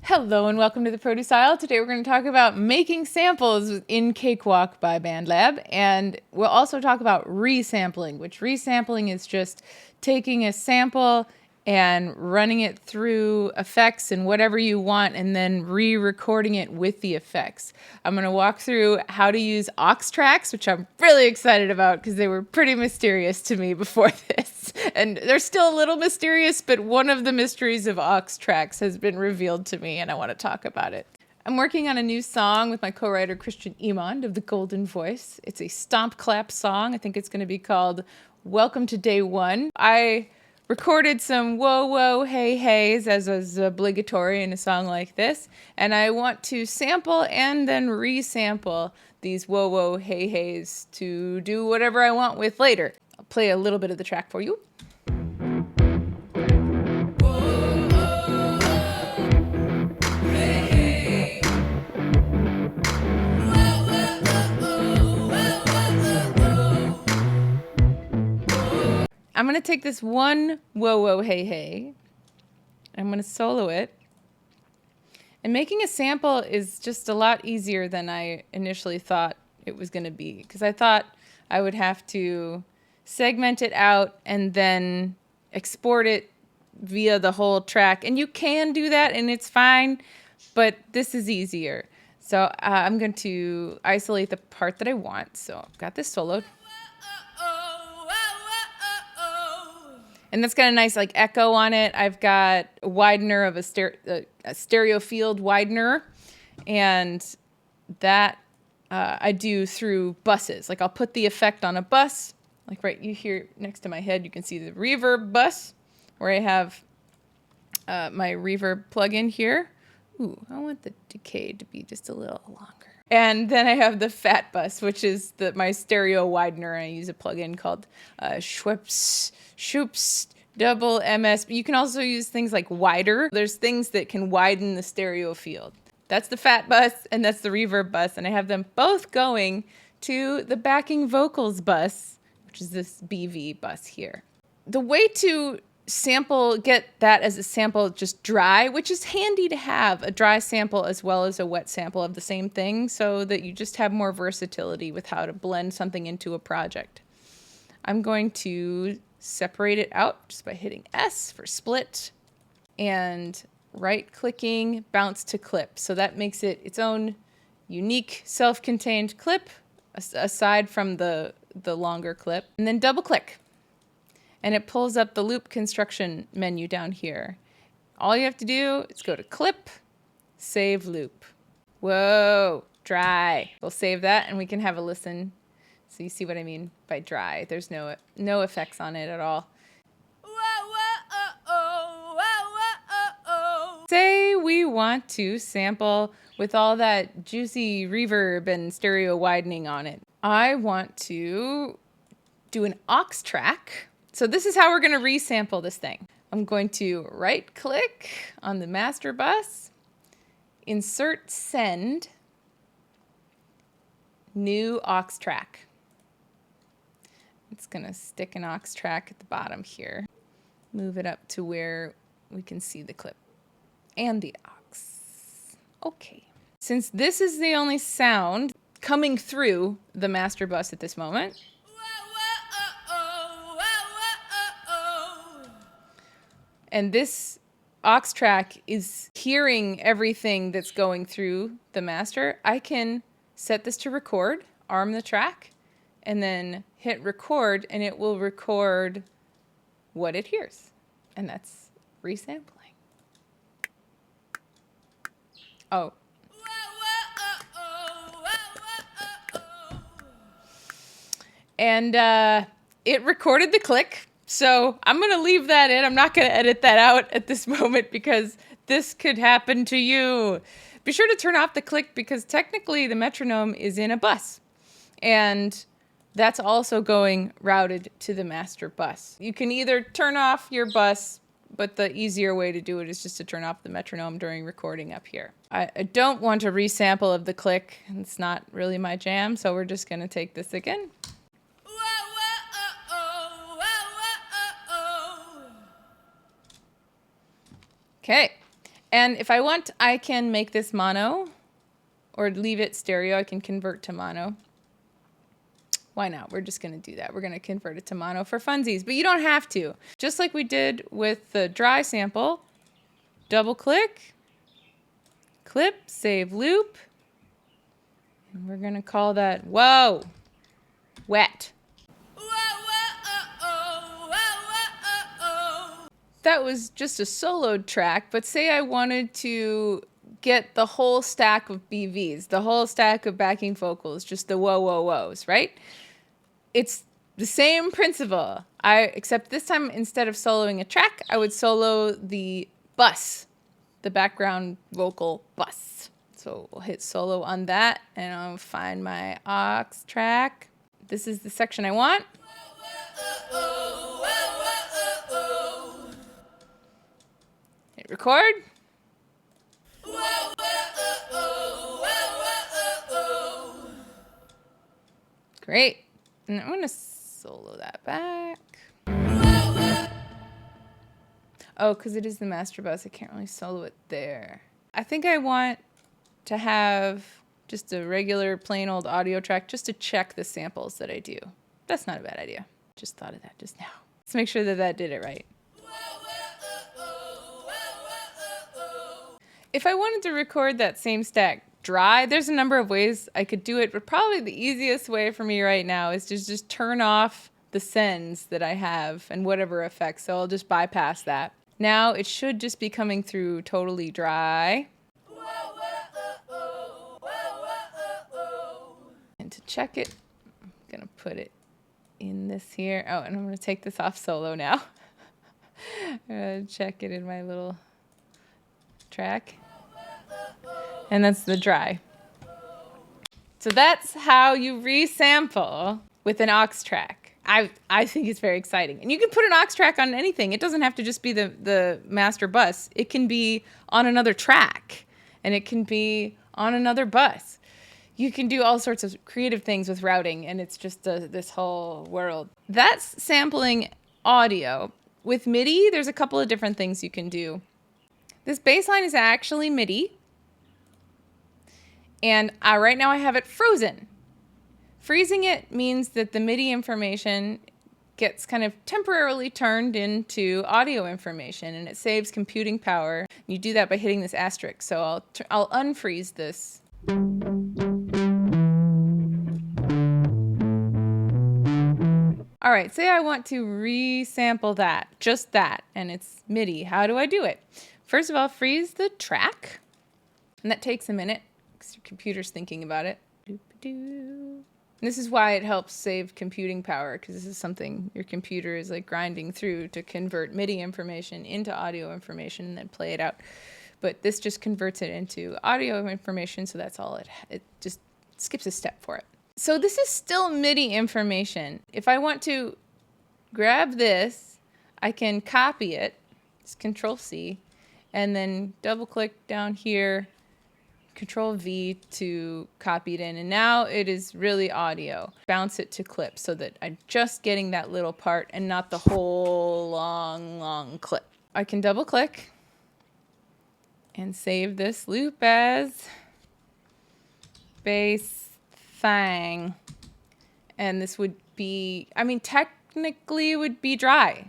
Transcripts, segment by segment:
Hello and welcome to the Produce Aisle. Today we're going to talk about making samples in Cakewalk by Bandlab, and we'll also talk about resampling, which resampling is just taking a sample and running it through effects and whatever you want and then re-recording it with the effects. I'm going to walk through how to use AUX tracks, which I'm really excited about because they were pretty mysterious to me before this. And they're still a little mysterious, but one of the mysteries of AUX tracks has been revealed to me and I want to talk about it. I'm working on a new song with my co-writer Christian Emond of The Golden Voice. It's a stomp clap song. I think it's going to be called Welcome to Day One. I recorded some whoa, whoa, hey, heys as is obligatory in a song like this. And I want to sample and then resample these whoa, whoa, hey, heys to do whatever I want with later. I'll play a little bit of the track for you. I'm going to take this one whoa, whoa, hey, hey. I'm going to solo it. And making a sample is just a lot easier than I initially thought it was going to be. Because I thought I would have to segment it out and then export it via the whole track. And you can do that and it's fine, but this is easier. So I'm going to isolate the part that I want. So I've got this soloed. And that's got a nice like echo on it. I've got a widener of a stereo field widener, and that I do through buses. Like I'll put the effect on a bus, like right you here next to my head, you can see the reverb bus where I have my reverb plugin here. Ooh, I want the decay to be just a little longer. And then I have the fat bus, which is my stereo widener. I use a plugin called Schwupps double MS. But you can also use things like wider. There's things that can widen the stereo field. That's the fat bus and that's the reverb bus. And I have them both going to the backing vocals bus, which is this BV bus here. The way to get that as a sample just dry, which is handy to have a dry sample as well as a wet sample of the same thing so that you just have more versatility with how to blend something into a project. I'm going to separate it out just by hitting S for split and right-clicking bounce to clip. So that makes it its own unique self-contained clip aside from the longer clip. And then double click. And it pulls up the loop construction menu down here. All you have to do is go to clip, save loop. Whoa, dry. We'll save that and we can have a listen. So you see what I mean by dry. There's no effects on it at all. Say we want to sample with all that juicy reverb and stereo widening on it. I want to do an aux track. So this is how we're going to resample this thing. I'm going to right-click on the master bus, insert send, new aux track. It's going to stick an aux track at the bottom here. Move it up to where we can see the clip and the aux. Okay. Since this is the only sound coming through the master bus at this moment, and this aux track is hearing everything that's going through the master, I can set this to record, arm the track, and then hit record, and it will record what it hears. And that's resampling. Oh. And it recorded the click. So I'm going to leave that in. I'm not going to edit that out at this moment because this could happen to you. Be sure to turn off the click because technically the metronome is in a bus. And that's also going routed to the master bus. You can either turn off your bus, but the easier way to do it is just to turn off the metronome during recording up here. I don't want a resample of the click. It's not really my jam, so we're just going to take this again. Okay, And if I want, I can make this mono or leave it stereo. I can convert to mono. Why not? We're just going to do that. We're going to convert it to mono for funsies, but you don't have to. Just like we did with the dry sample, double click, clip, save loop. And we're going to call that, whoa, wet. That was just a soloed track, but say I wanted to get the whole stack of BVs, the whole stack of backing vocals, just the whoa, whoa, whoas, right? It's the same principle, except this time instead of soloing a track, I would solo the bus, the background vocal bus. So we'll hit solo on that, and I'll find my aux track. This is the section I want. Hit record. Great. And I'm going to solo that back. Oh, because it is the master bus. I can't really solo it there. I think I want to have just a regular plain old audio track just to check the samples that I do. That's not a bad idea. Just thought of that just now. Let's make sure that that did it right. If I wanted to record that same stack dry, there's a number of ways I could do it, but probably the easiest way for me right now is to just turn off the sends that I have and whatever effects, so I'll just bypass that. Now it should just be coming through totally dry. And to check it, I'm gonna put it in this here. Oh, and I'm gonna take this off solo now. I'm gonna check it in my little track. And that's the dry. So that's how you resample with an aux track. I think it's very exciting. And you can put an aux track on anything. It doesn't have to just be the master bus. It can be on another track, and it can be on another bus. You can do all sorts of creative things with routing, and it's just this whole world. That's sampling audio. With MIDI, there's a couple of different things you can do. This bass line is actually MIDI. And right now I have it frozen. Freezing it means that the MIDI information gets kind of temporarily turned into audio information, and it saves computing power. You do that by hitting this asterisk. So I'll unfreeze this. All right, say I want to resample that, just that, and it's MIDI. How do I do it? First of all, freeze the track, and that takes a minute because your computer's thinking about it. And this is why it helps save computing power, because this is something your computer is like grinding through to convert MIDI information into audio information and then play it out. But this just converts it into audio information, so that's all it just skips a step for it. So this is still MIDI information. If I want to grab this, I can copy it. It's Control-C, and then double-click down here, Control-V to copy it in. And now it is really audio. Bounce it to clip so that I'm just getting that little part and not the whole long clip. I can double-click and save this loop as bass thing. And this would be, I mean, technically it would be dry.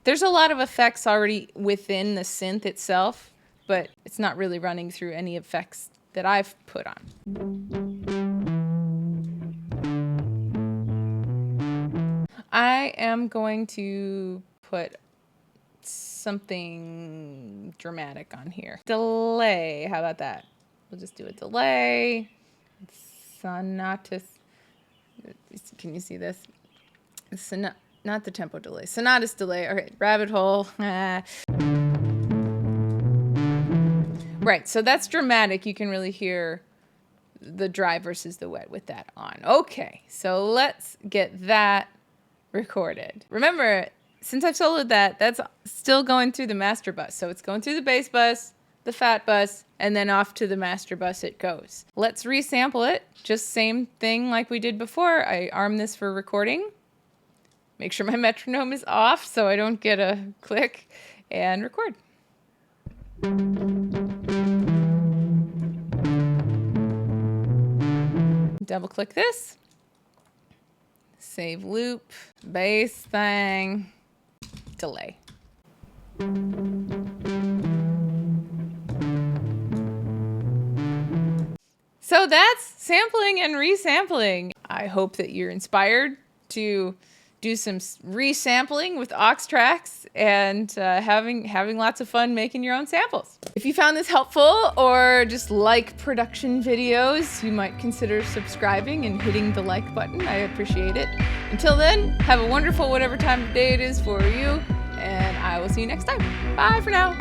There's a lot of effects already within the synth itself, but it's not really running through any effects that I've put on. I am going to put something dramatic on here. Delay, how about that? We'll just do a delay. Sonatus. Can you see this? Not the tempo delay. Sonatus delay. All right, rabbit hole. Right, so that's dramatic. You can really hear the dry versus the wet with that on. Okay, so let's get that recorded. Remember, since I've soloed that, that's still going through the master bus. So it's going through the bass bus, the fat bus, and then off to the master bus it goes. Let's resample it. Just same thing like we did before. I arm this for recording. Make sure my metronome is off so I don't get a click, and record. Double click this. Save loop, bass thing, delay. So that's sampling and resampling. I hope that you're inspired to do some resampling with aux tracks and having lots of fun making your own samples. If you found this helpful or just like production videos, you might consider subscribing and hitting the like button. I appreciate it. Until then, have a wonderful whatever time of day it is for you, and I will see you next time. Bye for now.